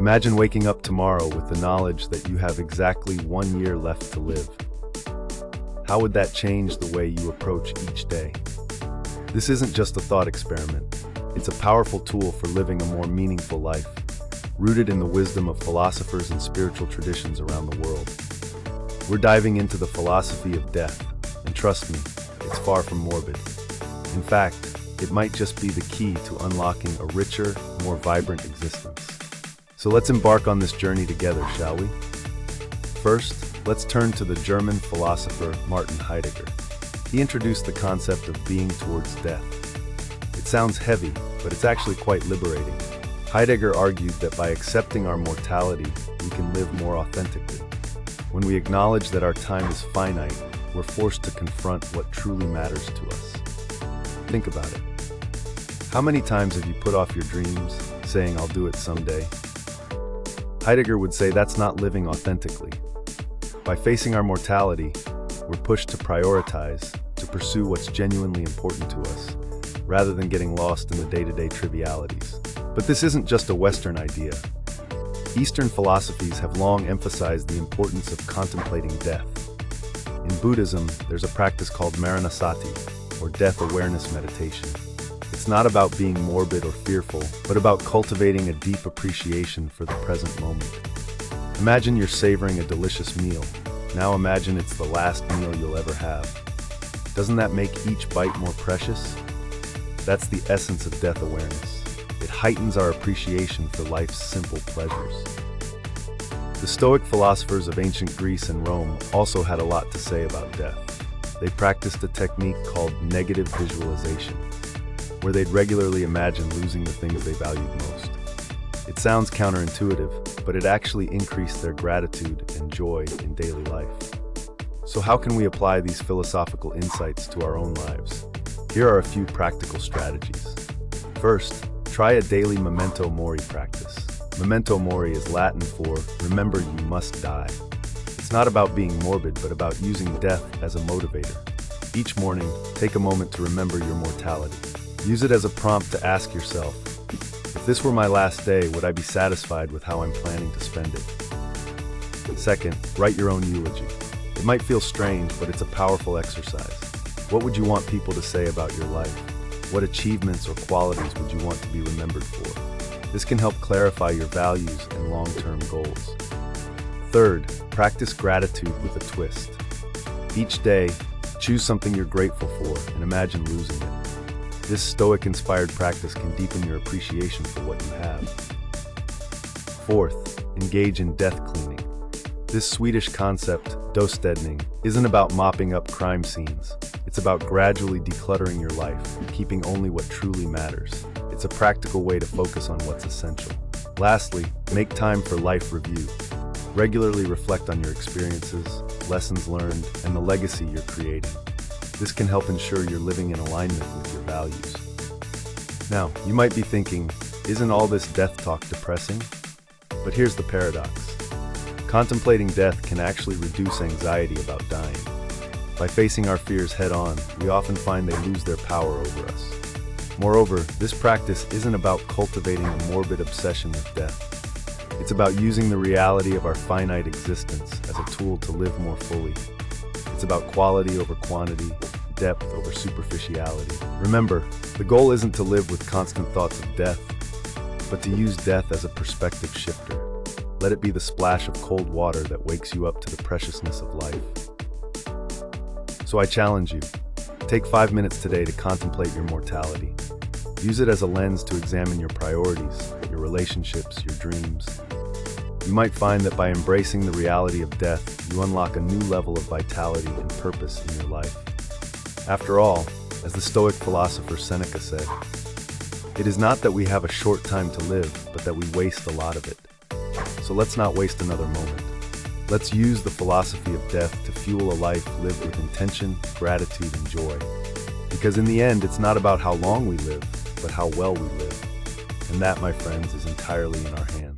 Imagine waking up tomorrow with the knowledge that you have exactly 1 year left to live. How would that change the way you approach each day? This isn't just a thought experiment. It's a powerful tool for living a more meaningful life, rooted in the wisdom of philosophers and spiritual traditions around the world. We're diving into the philosophy of death, and trust me, it's far from morbid. In fact, it might just be the key to unlocking a richer, more vibrant existence. So let's embark on this journey together, shall we? First, let's turn to the German philosopher Martin Heidegger. He introduced the concept of being towards death. It sounds heavy, but it's actually quite liberating. Heidegger argued that by accepting our mortality, we can live more authentically. When we acknowledge that our time is finite, we're forced to confront what truly matters to us. Think about it. How many times have you put off your dreams, saying, "I'll do it someday"? Heidegger would say that's not living authentically. By facing our mortality, we're pushed to prioritize, to pursue what's genuinely important to us, rather than getting lost in the day-to-day trivialities. But this isn't just a Western idea. Eastern philosophies have long emphasized the importance of contemplating death. In Buddhism, there's a practice called maranasati, or death awareness meditation. It's not about being morbid or fearful, but about cultivating a deep appreciation for the present moment. Imagine you're savoring a delicious meal. Now imagine it's the last meal you'll ever have. Doesn't that make each bite more precious? That's the essence of death awareness. It heightens our appreciation for life's simple pleasures. The Stoic philosophers of ancient Greece and Rome also had a lot to say about death. They practiced a technique called negative visualization, where they'd regularly imagine losing the things they valued most. It sounds counterintuitive, but it actually increased their gratitude and joy in daily life. So how can we apply these philosophical insights to our own lives? Here are a few practical strategies. First, try a daily memento mori practice. Memento mori is Latin for remember you must die. It's not about being morbid, but about using death as a motivator. Each morning, take a moment to remember your mortality. Use it as a prompt to ask yourself, if this were my last day, would I be satisfied with how I'm planning to spend it? Second, write your own eulogy. It might feel strange, but it's a powerful exercise. What would you want people to say about your life? What achievements or qualities would you want to be remembered for? This can help clarify your values and long-term goals. Third, practice gratitude with a twist. Each day, choose something you're grateful for and imagine losing it. This Stoic-inspired practice can deepen your appreciation for what you have. Fourth, engage in death cleaning. This Swedish concept, dostädning, isn't about mopping up crime scenes. It's about gradually decluttering your life, keeping only what truly matters. It's a practical way to focus on what's essential. Lastly, make time for life review. Regularly reflect on your experiences, lessons learned, and the legacy you're creating. This can help ensure you're living in alignment with your values. Now, you might be thinking, isn't all this death talk depressing? But here's the paradox. Contemplating death can actually reduce anxiety about dying. By facing our fears head-on, we often find they lose their power over us. Moreover, this practice isn't about cultivating a morbid obsession with death. It's about using the reality of our finite existence as a tool to live more fully. It's about quality over quantity, depth over superficiality. Remember, the goal isn't to live with constant thoughts of death, but to use death as a perspective shifter. Let it be the splash of cold water that wakes you up to the preciousness of life. So I challenge you, take 5 minutes today to contemplate your mortality. Use it as a lens to examine your priorities, your relationships, your dreams. You might find that by embracing the reality of death, you unlock a new level of vitality and purpose in your life. After all, as the Stoic philosopher Seneca said, it is not that we have a short time to live, but that we waste a lot of it. So let's not waste another moment. Let's use the philosophy of death to fuel a life lived with intention, gratitude, and joy. Because in the end, it's not about how long we live, but how well we live. And that, my friends, is entirely in our hands.